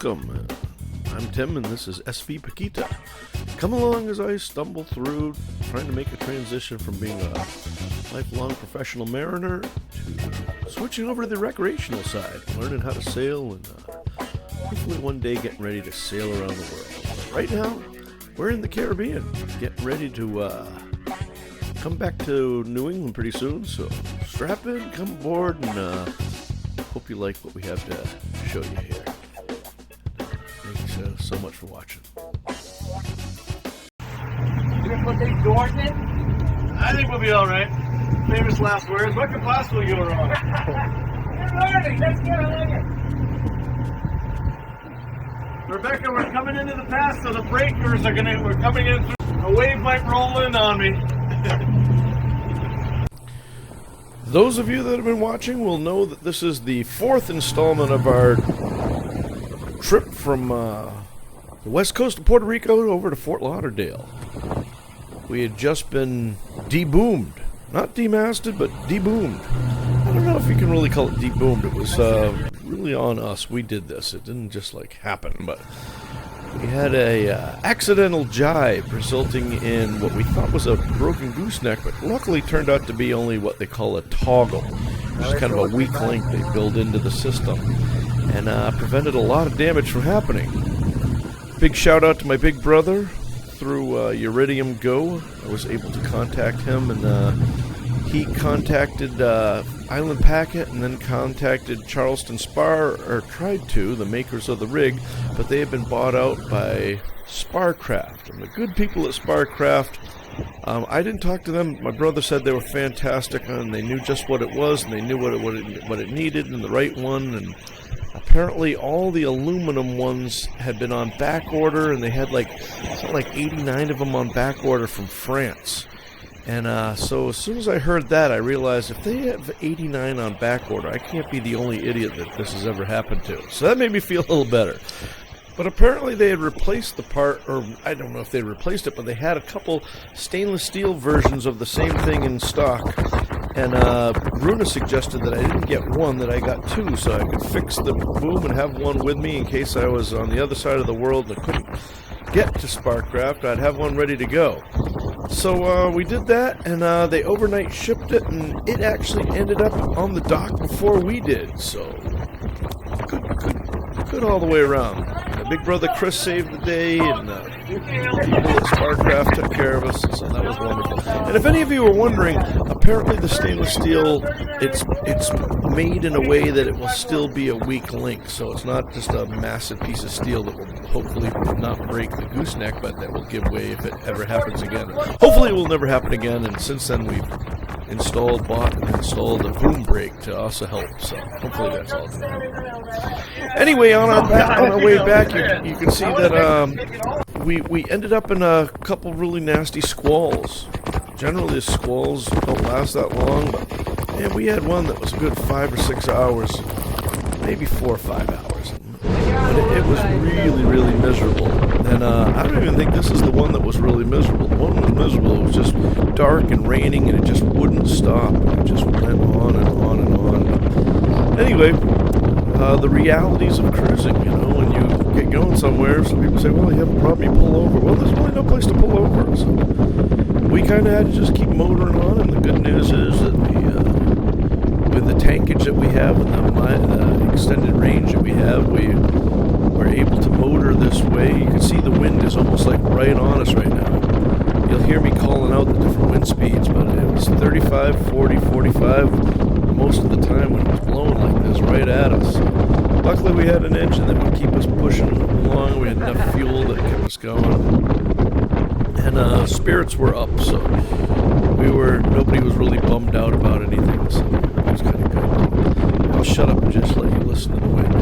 welcome. I'm Tim and this is SV Paquita. Come along as I stumble through trying to make a transition from being a lifelong professional mariner to switching over to the recreational side, learning how to sail and hopefully one day getting ready to sail around the world. But right now, we're in the Caribbean, getting ready to come back to New England pretty soon, so strap in, come aboard, and hope you like what we have to show you here. Thanks so much for watching. You gonna put these doors in? I think we'll be alright. Famous last words. What could possibly go wrong? You're learning. Let's get on it. Rebecca, we're coming into the pass, so the breakers are we're coming in through. A wave might roll in on me. Those of you that have been watching will know that this is the fourth installment of our trip from the west coast of Puerto Rico over to Fort Lauderdale. We had just been deboomed. Not demasted, but deboomed. I don't know if you can really call it deboomed. It was really on us. We did this. It didn't just happen, but we had a accidental jibe resulting in what we thought was a broken gooseneck, but luckily turned out to be only what they call a toggle, which is kind of a weak link they build into the system, and prevented a lot of damage from happening. Big shout out to my big brother through Iridium Go. I was able to contact him, and he contacted Island Packet and then contacted Charleston Spar, or tried to, the makers of the rig, but they had been bought out by Sparcraft. And the good people at Sparcraft, I didn't talk to them. My brother said they were fantastic and they knew just what it was and they knew what it needed and the right one. And apparently all the aluminum ones had been on back order, and they had like 89 of them on back order from France. And so as soon as I heard that, I realized if they have 89 on back order, I can't be the only idiot that this has ever happened to. So that made me feel a little better. But apparently they had replaced the part, or I don't know if they replaced it, but they had a couple stainless steel versions of the same thing in stock. And Bruna suggested that I didn't get one, that I got two, so I could fix the boom and have one with me in case I was on the other side of the world and couldn't get to Sparcraft. I'd have one ready to go. So we did that, and they overnight shipped it, and it actually ended up on the dock before we did. So good all the way around. My big brother Chris saved the day, and people at Sparcraft took care of us, so that was wonderful. And if any of you were wondering, apparently the stainless steel, it's made in a way that it will still be a weak link, so it's not just a massive piece of steel that will hopefully not break the gooseneck, but that will give way if it ever happens again. Hopefully it will never happen again, and since then we've bought and installed a boom brake to also help, so hopefully that's all good. Anyway, on our way back, you can see that we ended up in a couple really nasty squalls. Generally the squalls don't last that long, but man, we had one that was a good 5 or 6 hours, maybe 4 or 5 hours. And it was really, really miserable. And I don't even think this is the one that was really miserable. The one that was miserable, it was just dark and raining, and it just wouldn't stop. It just went on and on and on. Anyway, the realities of cruising, when you get going somewhere, some people say, well, you have a problem, you pull over. Well, there's really no place to pull over. So we kind of had to just keep motoring on, and the good news is that with the tankage that we have and the extended range that we have, we were able to motor this way. You can see the wind is almost like right on us right now. You'll hear me calling out the different wind speeds, but it was 35, 40, 45 most of the time when it was blowing like this right at us. So luckily we had an engine that would keep us pushing along. We had enough fuel that kept us going. And spirits were up, so nobody was really bummed out about anything, so it was kind of good. I'll shut up and just let you listen to the wind.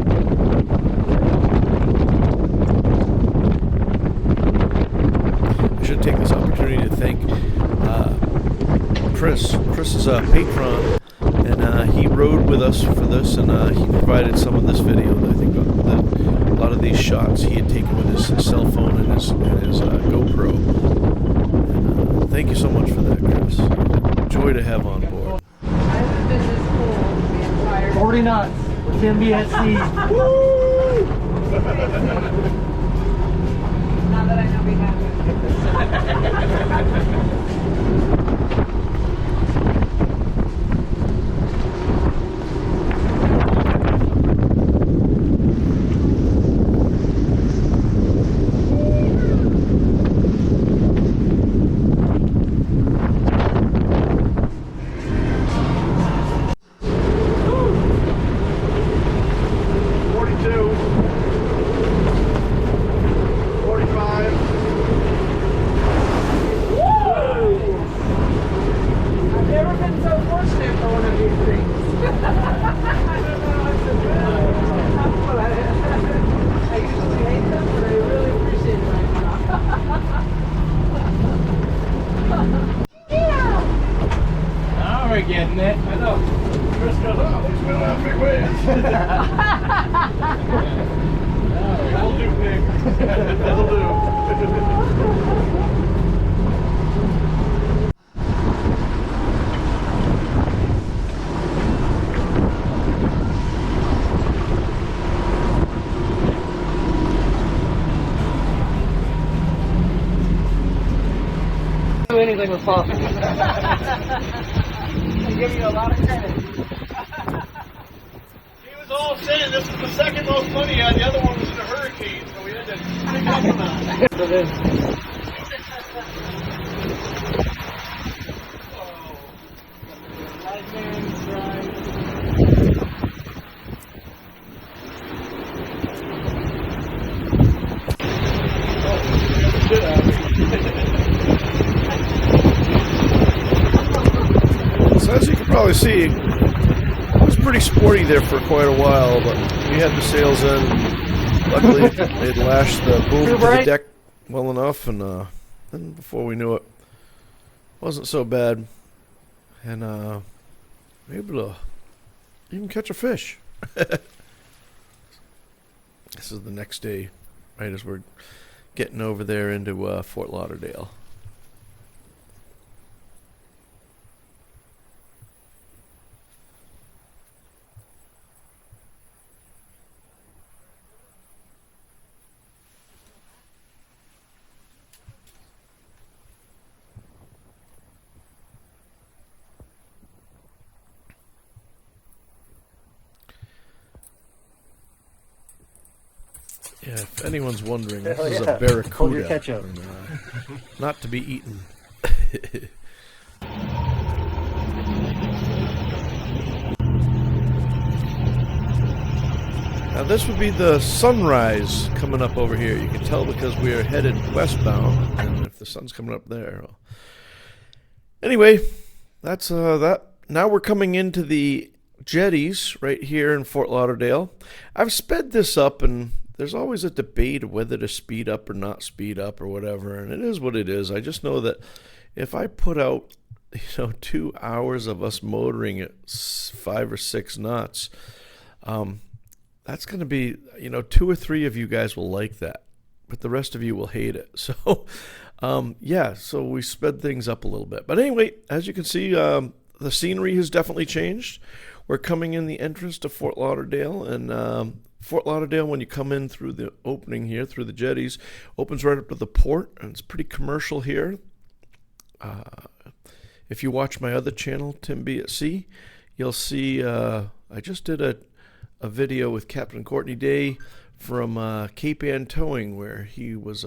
I should take this opportunity to thank Chris. Chris is a patron, and he rode with us for this, and he provided some of this video. I think a lot of these shots he had taken with his cell phone and his GoPro. And, thank you so much for that, Chris. Joy to have on board. 40 knots with MBSC. Woo! Now that I know we have Now we're getting it. I know. Chris goes, oh, looks like a big waves. That'll do, Nick. That'll do. do anything with possible. I give you a lot of credit. He was all saying this is the second most money he had. The other one was in a hurricane, so we had to pick up on that. So then, So as you can probably see, it was pretty sporty there for quite a while, but we had the sails in. Luckily, they'd lashed the boom to the deck well enough, and then before we knew it, wasn't so bad, and we were able to even catch a fish. This is the next day, right as we're getting over there into Fort Lauderdale. Yeah, if anyone's wondering, this is a barracuda, ketchup. and, not to be eaten. Now this would be the sunrise coming up over here. You can tell because we are headed westbound, and if the sun's coming up there. Well. Anyway, that's that. Now we're coming into the jetties right here in Fort Lauderdale. I've sped this up, and there's always a debate of whether to speed up or not speed up or whatever, and it is what it is. I just know that if I put out, 2 hours of us motoring at 5 or 6 knots, that's going to be, 2 or 3 of you guys will like that, but the rest of you will hate it. So, yeah, so we sped things up a little bit. But anyway, as you can see, the scenery has definitely changed. We're coming in the entrance to Fort Lauderdale, and Fort Lauderdale, when you come in through the opening here, through the jetties, opens right up to the port, and it's pretty commercial here. If you watch my other channel, Tim B at Sea, you'll see I just did a video with Captain Courtney Day from Cape Ann Towing, where he was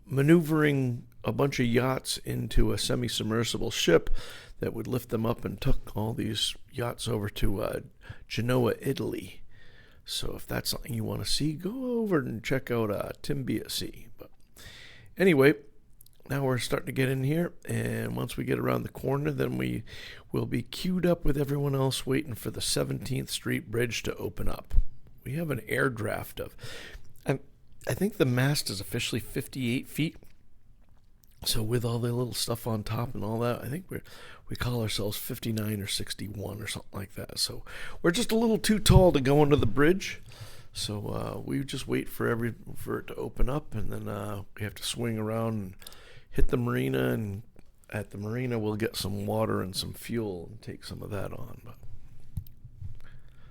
maneuvering a bunch of yachts into a semi-submersible ship that would lift them up, and took all these yachts over to Genoa, Italy. So if that's something you want to see, go over and check out Tim B at Sea. But anyway, now we're starting to get in here, and once we get around the corner, then we will be queued up with everyone else waiting for the 17th Street Bridge to open up. We have an air draft of, I think the mast is officially 58 feet. So with all the little stuff on top and all that, I think we call ourselves 59 or 61 or something like that. So we're just a little too tall to go under the bridge. So we just wait for it to open up, and then we have to swing around and hit the marina, and at the marina we'll get some water and some fuel and take some of that on. But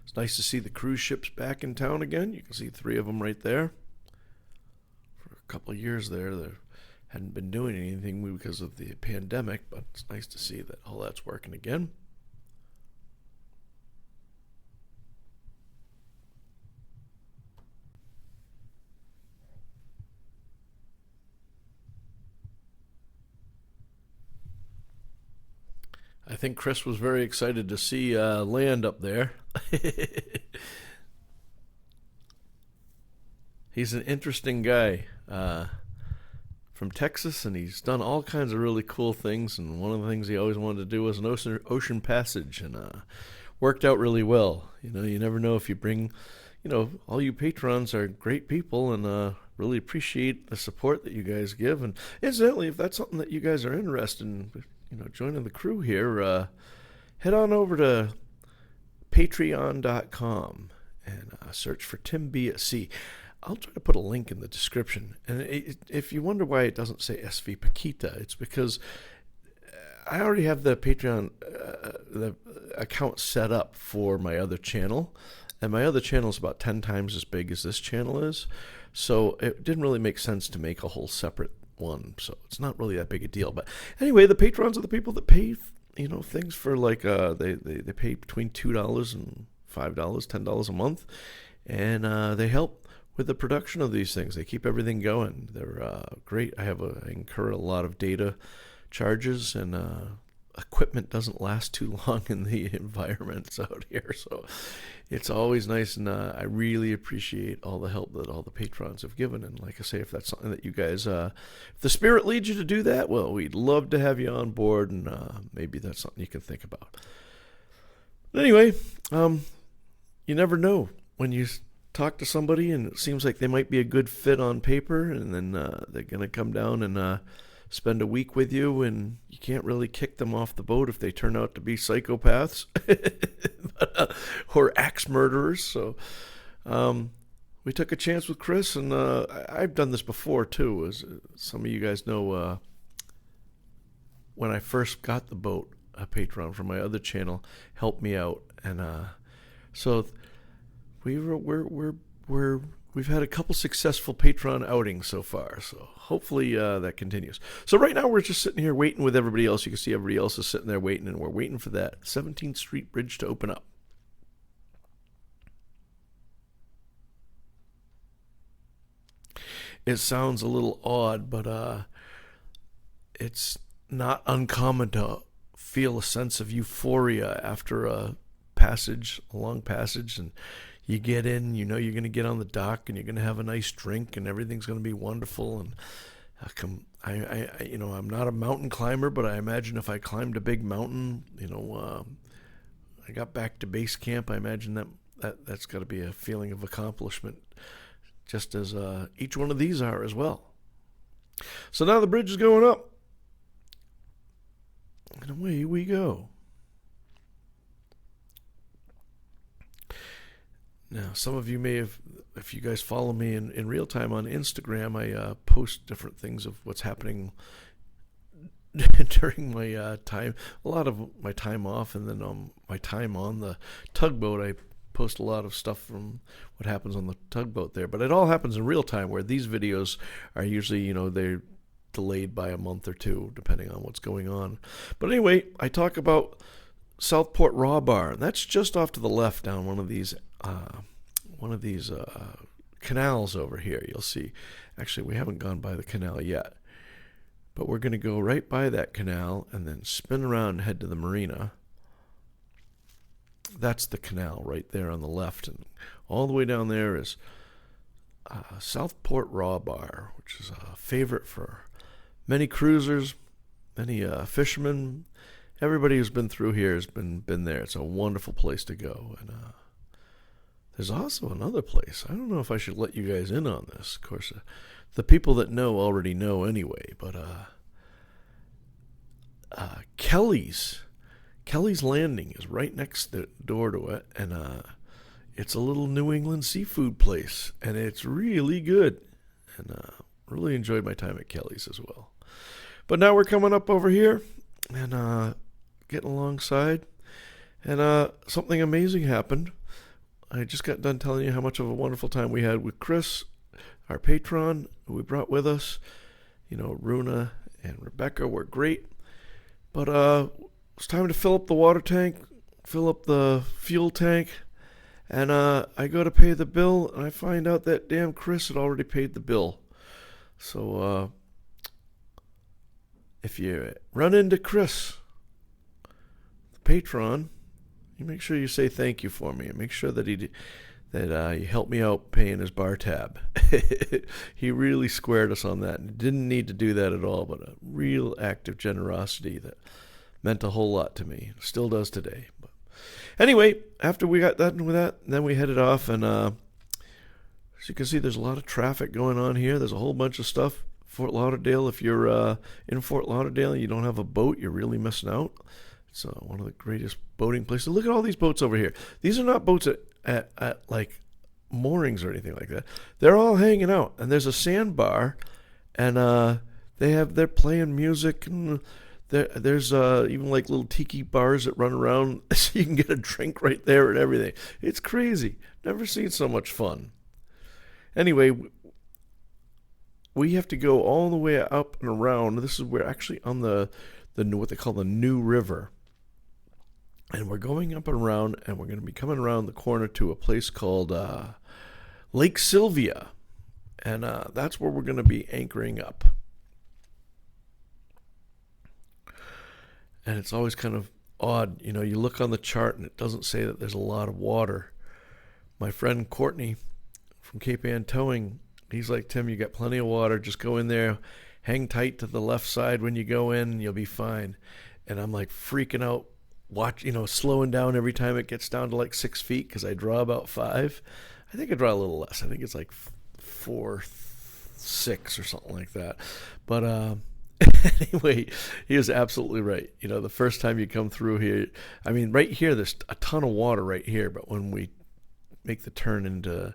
it's It's nice to see the cruise ships back in town again. You can see 3 of them right there. For a couple of years there, they hadn't been doing anything because of the pandemic, but it's nice to see that all that's working again. I think Chris was very excited to see land up there. He's an interesting guy from Texas, and he's done all kinds of really cool things. And one of the things he always wanted to do was an ocean passage, and worked out really well. You know, you never know if you bring, you know, all you patrons are great people, and really appreciate the support that you guys give. And incidentally, if that's something that you guys are interested in, you know, joining the crew here, head on over to patreon.com and search for Tim B at Sea. I'll try to put a link in the description. And if you wonder why it doesn't say SV Paquita, it's because I already have the Patreon the account set up for my other channel. And my other channel is about 10 times as big as this channel is. So it didn't really make sense to make a whole separate one, so it's not really that big a deal. But anyway, the patrons are the people that pay, you know, things for like they pay between $2 and $5, $10 a month, and they help with the production of these things. They keep everything going. They're great. I incur a lot of data charges, and equipment doesn't last too long in the environments out here, so it's always nice, and I really appreciate all the help that all the patrons have given. And like I say, if that's something that you guys, if the spirit leads you to do that, well, we'd love to have you on board, and maybe that's something you can think about. But anyway, you never know when you talk to somebody and it seems like they might be a good fit on paper, and then they're going to come down and spend a week with you, and you can't really kick them off the boat if they turn out to be psychopaths or axe murderers. So we took a chance with Chris, and I've done this before too, as some of you guys know. When I first got the boat, a patron from my other channel helped me out, and so we've had a couple successful patron outings so far, so hopefully that continues. So right now we're just sitting here waiting with everybody else. You can see everybody else is sitting there waiting, and we're waiting for that 17th Street Bridge to open up. It sounds a little odd, but it's not uncommon to feel a sense of euphoria after a long passage, and you get in, you know you're going to get on the dock, and you're going to have a nice drink, and everything's going to be wonderful. And I'm not a mountain climber, but I imagine if I climbed a big mountain, I got back to base camp, I imagine that's got to be a feeling of accomplishment, just as each one of these are as well. So now the bridge is going up, and away we go. Now, some of you may have, if you guys follow me in real time on Instagram, I post different things of what's happening during my time, a lot of my time off, and then my time on the tugboat. I post a lot of stuff from what happens on the tugboat there, but it all happens in real time, where these videos are usually, they're delayed by a month or two, depending on what's going on. But anyway, I talk about Southport Raw Bar, and that's just off to the left down one of these canals over here. You'll see, actually, we haven't gone by the canal yet, but we're going to go right by that canal and then spin around and head to the marina. That's the canal right there on the left, and all the way down there is Southport Raw Bar, which is a favorite for many cruisers, many fishermen. Everybody who's been through here has been there. It's a wonderful place to go. And there's also another place. I don't know if I should let you guys in on this. Of course, the people that know already know anyway. But Kelly's Landing is right next door to it, and it's a little New England seafood place, and it's really good. And really enjoyed my time at Kelly's as well. But now we're coming up over here and getting alongside, and something amazing happened. I just got done telling you how much of a wonderful time we had with Chris, our patron, who we brought with us. You know, Runa and Rebecca were great. But it's time to fill up the water tank, fill up the fuel tank, and I go to pay the bill, and I find out that damn Chris had already paid the bill. So if you run into Chris, the patron, you make sure you say thank you for me, and make sure that he helped me out paying his bar tab. He really squared us on that, and didn't need to do that at all, but a real act of generosity that meant a whole lot to me. Still does today. But anyway, after we got done with that, then we headed off, and as you can see, there's a lot of traffic going on here. There's a whole bunch of stuff. Fort Lauderdale, if you're in Fort Lauderdale and you don't have a boat, you're really missing out. It's one of the greatest boating places. Look at all these boats over here. These are not boats at like moorings or anything like that. They're all hanging out, and there's a sandbar, and they're playing music, and there's even like little tiki bars that run around so you can get a drink right there and everything. It's crazy. Never seen so much fun. Anyway, we have to go all the way up and around. This is where actually on the what they call the New River. And we're going up and around, and we're going to be coming around the corner to a place called Lake Sylvia. And that's where we're going to be anchoring up. And it's always kind of odd. You know, you look on the chart, and it doesn't say that there's a lot of water. My friend Courtney from Cape Ann Towing, he's like, Tim, you got plenty of water. Just go in there, hang tight to the left side when you go in, and you'll be fine. And I'm like freaking out, slowing down every time it gets down to like 6 feet because I draw about 5. I think I draw a little less. I think it's like 4.6 or something like that. But anyway, he was absolutely right. You know, the first time you come through here, I mean, right here, there's a ton of water right here. But when we make the turn into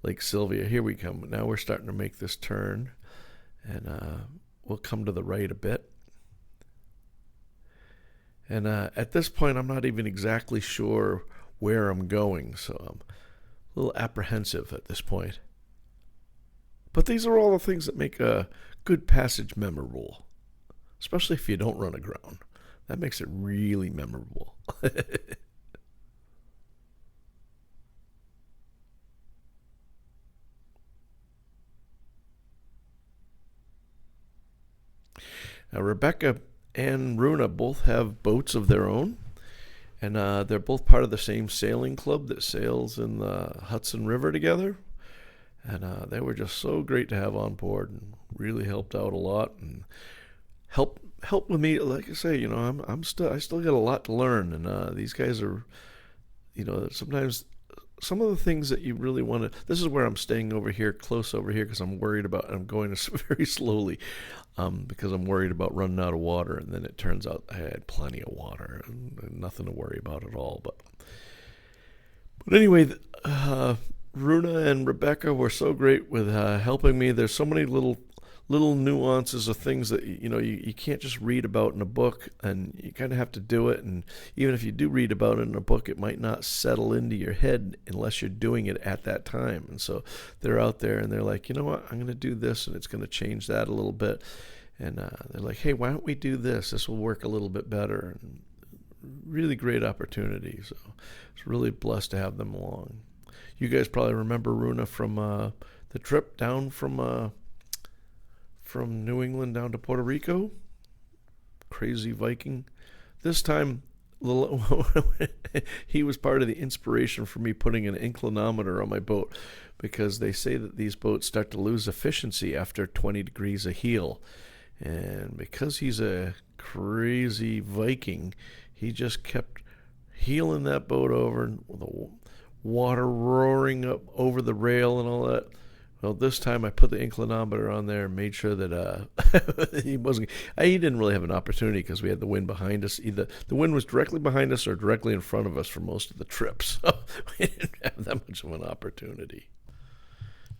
Lake Sylvia, here we come. Now we're starting to make this turn, and we'll come to the right a bit. And at this point, I'm not even exactly sure where I'm going, so I'm a little apprehensive at this point. But these are all the things that make a good passage memorable, especially if you don't run aground. That makes it really memorable. Now, Rebecca and Runa both have boats of their own, and they're both part of the same sailing club that sails in the Hudson River together. And they were just so great to have on board, and really helped out a lot, and helped with me. Like I say, you know, I still got a lot to learn, and these guys are, you know, sometimes some of the things that you really want to. This is where I'm staying over here, close over here, because I'm worried about. I'm going very slowly, because I'm worried about running out of water. And then it turns out I had plenty of water and nothing to worry about at all. But anyway, Runa and Rebecca were so great with helping me. There's so many little nuances of things that you can't just read about in a book, and you kind of have to do it. And even if you do read about it in a book, it might not settle into your head unless you're doing it at that time. And so they're out there, and they're like, you know what, I'm going to do this, and it's going to change that a little bit. And they're like, hey, why don't we do this? This will work a little bit better. And really great opportunity. So it's really blessed to have them along. You guys probably remember Runa from the trip down from New England down to Puerto Rico. Crazy Viking. This time, he was part of the inspiration for me putting an inclinometer on my boat, because they say that these boats start to lose efficiency after 20 degrees of heel. And because he's a crazy Viking, he just kept heeling that boat over, and the water roaring up over the rail and all that. Well, this time I put the inclinometer on there and made sure that he didn't really have an opportunity, because we had the wind behind us. Either the wind was directly behind us or directly in front of us for most of the trip. So we didn't have that much of an opportunity.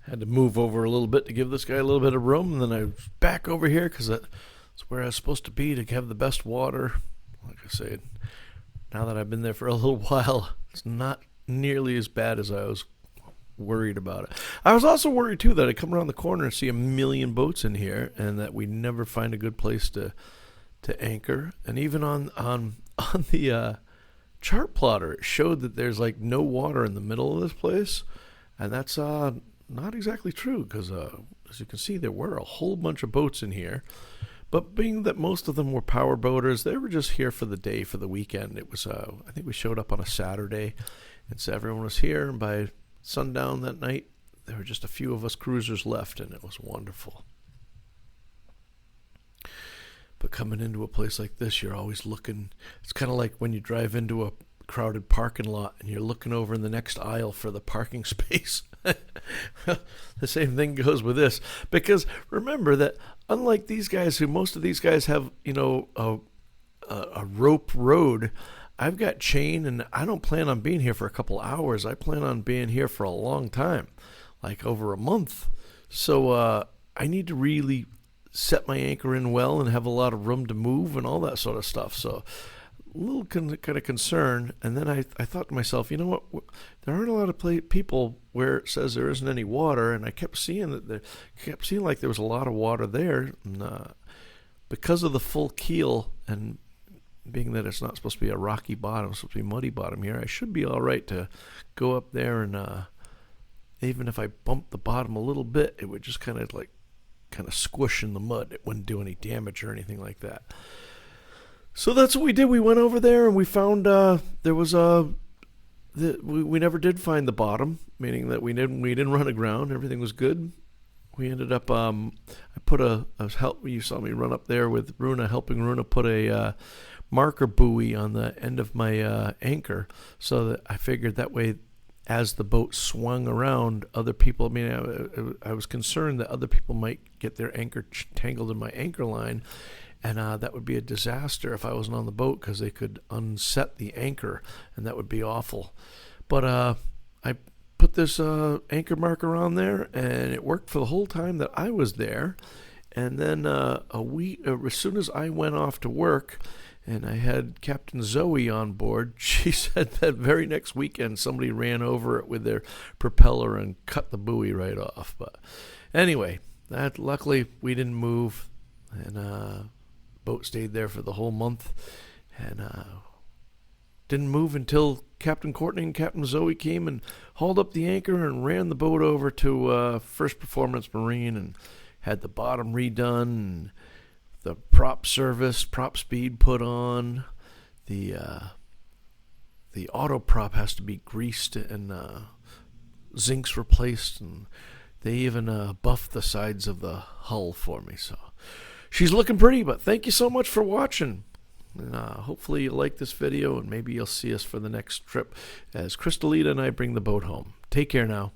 Had to move over a little bit to give this guy a little bit of room, and then I was back over here because that's where I was supposed to be to have the best water. Like I said, now that I've been there for a little while, it's not nearly as bad as I was worried about it. I was also worried too that I come around the corner and see a million boats in here, and that we never find a good place to anchor. And even on the chart plotter, it showed that there's like no water in the middle of this place, and that's not exactly true, because as you can see, there were a whole bunch of boats in here. But being that most of them were power boaters, they were just here for the day, for the weekend. It was I think we showed up on a Saturday, and so everyone was here, and by sundown that night there were just a few of us cruisers left, and it was wonderful. But coming into a place like this, you're always looking. It's kind of like when you drive into a crowded parking lot and you're looking over in the next aisle for the parking space. The same thing goes with this, because remember that unlike these guys, who most of these guys have, you know, a rope road, I've got chain, and I don't plan on being here for a couple hours. I plan on being here for a long time, like over a month. So I need to really set my anchor in well and have a lot of room to move and all that sort of stuff. So a little kind of concern. And then I thought to myself, you know what, there aren't a lot of people where it says there isn't any water, and I kept seeing like there was a lot of water there. And because of the full keel, and being that it's not supposed to be a rocky bottom, it's supposed to be muddy bottom here, I should be all right to go up there, and even if I bumped the bottom a little bit, it would just kind of squish in the mud. It wouldn't do any damage or anything like that. So that's what we did. We went over there, and we found there was we never did find the bottom, meaning that we didn't run aground. Everything was good. We ended up you saw me run up there with Runa, helping Runa put a marker buoy on the end of my anchor, so that I figured that way, as the boat swung around, other people, I was concerned that other people might get their anchor tangled in my anchor line, and that would be a disaster if I wasn't on the boat, because they could unset the anchor, and that would be awful. But I put this anchor marker on there, and it worked for the whole time that I was there. And then as soon as I went off to work, and I had Captain Zoe on board, she said that very next weekend somebody ran over it with their propeller and cut the buoy right off. But anyway, luckily we didn't move, and boat stayed there for the whole month, and didn't move until Captain Courtney and Captain Zoe came and hauled up the anchor and ran the boat over to First Performance Marine, and had the bottom redone, and the prop speed put on. The auto prop has to be greased and zincs replaced, and they even buffed the sides of the hull for me. So she's looking pretty. But thank you so much for watching, and hopefully you like this video, and maybe you'll see us for the next trip as Crystalita and I bring the boat home. Take care now.